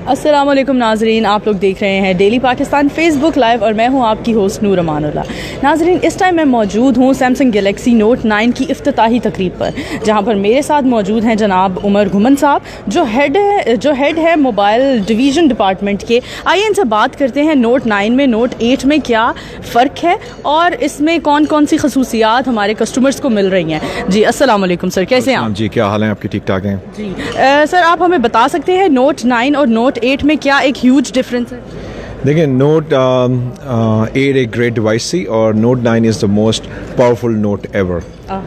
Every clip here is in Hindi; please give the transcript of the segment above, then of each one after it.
अस्सलाम वालेकुम नाजरीन, आप लोग देख रहे हैं डेली पाकिस्तान फेसबुक लाइव और मैं हूं आपकी होस्ट नूर अमानुल्लाह। नाजरीन, इस टाइम मैं मौजूद हूं सैमसंग गैलेक्सी नोट 9 की इफ्तिताही तकरीब पर, जहां पर मेरे साथ मौजूद हैं जनाब उमर घुमन साहब, जो हेड है मोबाइल डिवीज़न डिपार्टमेंट के। आइए इनसे बात करते हैं नोट 9 में नोट 8 में क्या फ़र्क है और इसमें कौन कौन सी खसूसियात हमारे कस्टमर्स को मिल रही हैं। जी अस्सलाम वालेकुम सर, कैसे हैं आप? जी, क्या हाल है आपकी? ठीक ठाक हैं जी। सर आप हमें बता सकते हैं नोट 9 और नोट 8 में क्या एक ह्यूज डिफरेंस है? देखिए, नोट 8 एक ग्रेट डिवाइस थी और note 9 is the most powerful note ever.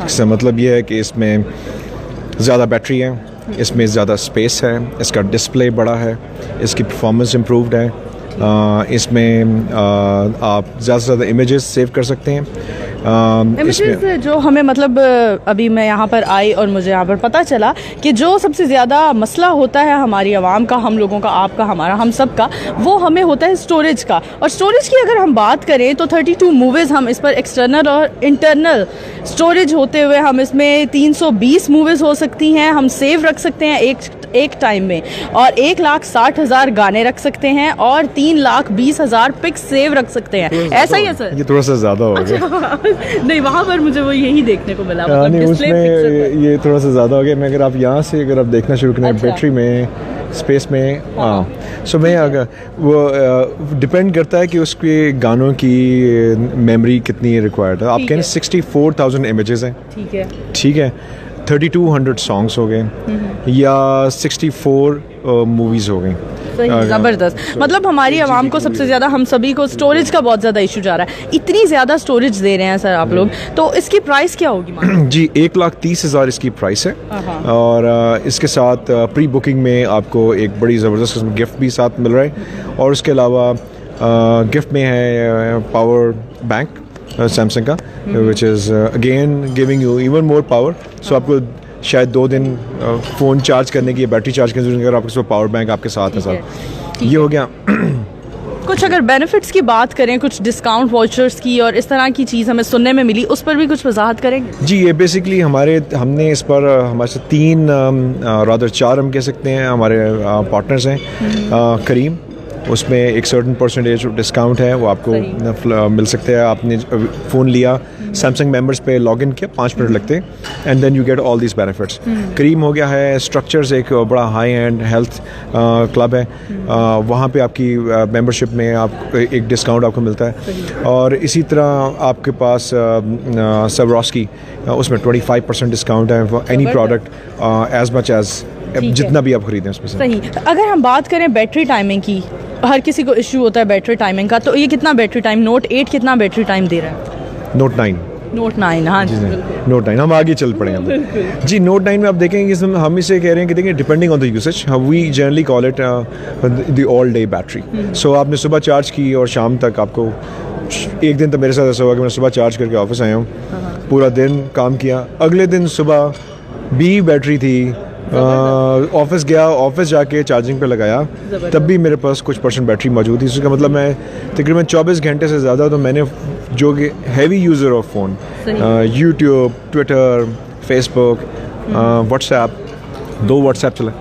इसका मतलब ये है कि इसमें ज़्यादा बैटरी है, इसमें ज़्यादा स्पेस है, इसका डिस्प्ले बड़ा है, इसकी परफॉर्मेंस इम्प्रूव्ड है, इसमें आप ज़्यादा से ज़्यादा इमेजेस सेव कर सकते हैं। इमेजेस जो हमें मतलब अभी मैं यहाँ पर आई और मुझे यहाँ पर पता चला कि जो सबसे ज़्यादा मसला होता है हमारी आवाम का, हम लोगों का, आपका, हमारा, हम सब का, वो हमें होता है स्टोरेज का। और स्टोरेज की अगर हम बात करें तो 32 मूवीज़ हम इस पर एक्सटर्नल और इंटरनल स्टोरेज होते हुए हम इसमें 320 मूवीज़ हो सकती हैं, हम सेव रख सकते हैं एक टाइम में, और 1,60,000 गाने रख सकते हैं और 3,20,000 पिक्स सेव रख सकते हैं। ऐसा ही है सर? ये थोड़ा सा ज़्यादा हो गया। नहीं, वहाँ पर मुझे वो यही देखने को मिला। नहीं, उसमें ये थोड़ा सा ज़्यादा हो गया। मैं अगर आप देखना शुरू करें बैटरी में, स्पेस में, सो मैं अगर वो डिपेंड करता है कि उसके गानों की मेमोरी कितनी रिक्वायर्ड है। आप कहें 64,000 इमेजेस हैं, ठीक है, 3200 सॉन्ग्स हो गए या 64 मूवीज़ हो गई। ज़बरदस्त। मतलब हमारी आवाम को सबसे ज़्यादा, हम सभी को स्टोरेज का बहुत ज़्यादा इशू जा रहा है। इतनी ज़्यादा स्टोरेज दे रहे हैं सर आप लोग, तो इसकी प्राइस क्या होगी? जी, 1,30,000 इसकी प्राइस है और इसके साथ प्री बुकिंग में आपको एक बड़ी ज़बरदस्त गिफ्ट भी साथ मिल रहा है और उसके अलावा गिफ्ट में है पावर बैंक सैमसंग का, which is again giving you even more power. So आपको शायद 2 दिन फ़ोन चार्ज करने की, बैटरी चार्ज करने की जरूरत, अगर आपके पावर बैंक आपके साथ है साथ। ये हो गया। कुछ अगर बेनिफिट्स की बात करें, कुछ डिस्काउंट वाउचर्स की और इस तरह की चीज़ हमें सुनने में मिली, उस पर भी कुछ वजाहत करेंगे? जी, ये बेसिकली हमने इस पर हमारे से 3 रादर 4 हम कह सकते हैं हमारे पार्टनर्स हैं। करीम, उसमें एक सर्टन परसेंटेज डिस्काउंट है, वो आपको मिल सकते हैं। आपने फ़ोन लिया, सैमसंग मेंबर्स पे लॉगिन किया, 5 मिनट लगते हैं, and then you get all this benefits. करीम हो गया है स्ट्रक्चर्स, एक बड़ा हाई एंड हेल्थ क्लब है, वहाँ पे आपकी मेंबरशिप में आप एक डिस्काउंट आपको मिलता है। और इसी तरह आपके पास सवरॉस्की, उसमें 25% डिस्काउंट है for any product as much as जितना भी आप खरीदें उसमें से। सही। अगर हम बात करें बैटरी टाइमिंग की, हर किसी को इशू होता है बैटरी टाइमिंग का, तो ये कितना बैटरी टाइम, नोट 8 कितना बैटरी टाइम दे रहा है? नोट 9, हाँ जी, नोट 9। हम आगे चल पड़े हैं जी। नोट 9 में आप देखेंगे कि हम इसे कह रहे हैं कि देखिए, depending on the usage, we generally call it the all day battery. So आपने सुबह चार्ज की और शाम तक आपको, एक दिन तो मेरे साथ ऐसा हुआ कि मैं सुबह चार्ज करके ऑफिस आया हूँ, पूरा दिन काम किया, अगले दिन सुबह भी बैटरी थी, ऑफिस गया, ऑफिस जाके चार्जिंग पे लगाया, तब भी मेरे पास कुछ परसेंट बैटरी मौजूद थी। इसका मतलब मैं तकरीबन 24 घंटे से ज़्यादा, तो मैंने जो कि heavy user of phone, YouTube, Twitter, Facebook, WhatsApp, 2 WhatsApp चला,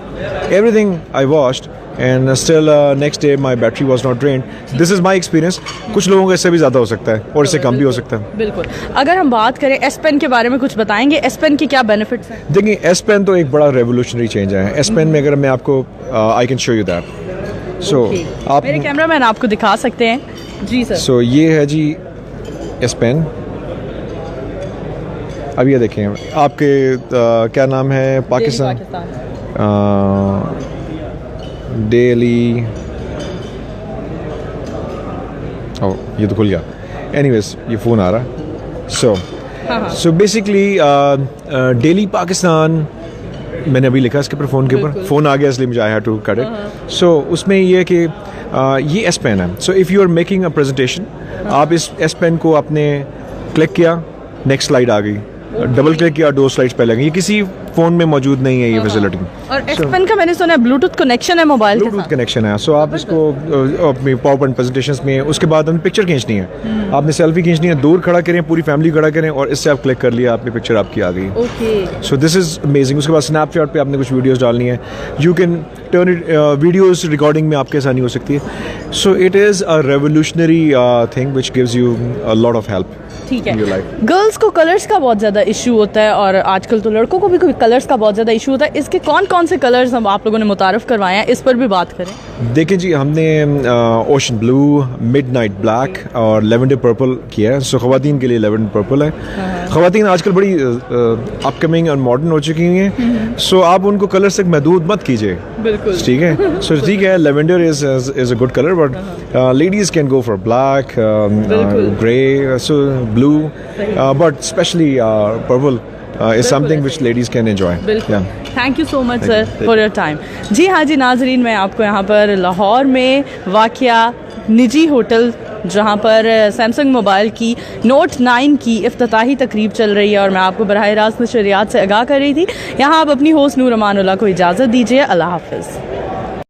everything I watched and still next day my battery was not drained. This is my experience. कुछ लोगों का इससे भी ज़्यादा हो सकता है और इससे कम भी हो सकता है। बिल्कुल। अगर हम बात करें S Pen के बारे में, कुछ बताएंगे S Pen की क्या बेनिफिट्स हैं? देखिए, S Pen तो एक बड़ा रेवोल्यूशनरी चेंज है। S Pen में अगर मैं आपको I can show you that. So आप मेरे कैमरामैन आपको दिखा सकते हैं। जी सर। सो ये है जी S Pen। अब ये देखें, आपके क्या नाम है? पाकिस्तान डेली। ओह, ये तो खुल गया। एनीवेज, ये फ़ोन आ रहा है। सो बेसिकली डेली पाकिस्तान मैंने अभी लिखा इसके ऊपर, फ़ोन के ऊपर फ़ोन आ गया इसलिए मुझे I have to cut it. So उसमें ये है कि ये S Pen है। So if you are making a presentation, आप इस S Pen को आपने क्लिक किया, नेक्स्ट स्लाइड आ गई, डबल क्लिक किया 2 स्लाइड्स पे लगेंगे। ये किसी फ़ोन में मौजूद नहीं है ये फैसिलिटी। और S Pen का मैंने सुना है ब्लूटूथ कनेक्शन है मोबाइल के ब्लूटूथ साथ। कनेक्शन है, सो आप इसको अपनी पावर पॉइंट प्रेजेंटेशंस में, उसके बाद हमें पिक्चर खींचनी है, आपने सेल्फी खींचनी है, दूर खड़ा करें, पूरी फैमिली खड़ा करें और इससे आप क्लिक कर लिया, आपकी पिक्चर आपकी आ गई। Okay, so this is amazing. उसके बाद स्नैपचैट पे आपने कुछ वीडियोस डालनी है, you can turn it, videos recording में आपके आसानी हो सकती है। So it is a revolutionary thing which gives you a lot of help. ठीक है। in your life. गर्ल्स को कलर्स का बहुत ज़्यादा इशू होता है और आजकल तो लड़कों को भी कलर्स का बहुत ज़्यादा इशू होता है। इसके कौन कौन से कलर्स हम आप लोगों ने मुतारफ़ करवाए हैं, इस पर भी बात करें। देखिए जी, हमने ओशन ब्लू, मिडनाइट ब्लैक और लेवेंडर पर्पल किया है। सो ख़वातीन के लिए लेवेंडर पर्पल है। ख़वातीन आजकल बड़ी अपकमिंग और मॉडर्न हो चुकी हैं, सो आप उनको कलर से महदूद मत कीजिए। बिल्कुल, ठीक है। सो ठीक है, lavender is a good colour, but ladies can go for black, grey, so blue, but especially purple is something which ladies can enjoy. बिल्कुल। Thank you so much sir for your time. जी हाँ जी नाजरीन, मैं आपको यहाँ पर लाहौर में वाक़या निजी होटल जहाँ पर सैमसंग मोबाइल की नोट 9 की इफ्तिताही तकरीब चल रही है और मैं आपको बराह रास्त नशरियात से आगाह कर रही थी। यहाँ आप अपनी होस्ट नूर अमानुल्लाह को इजाज़त दीजिए। अल्लाह हाफ़िज़।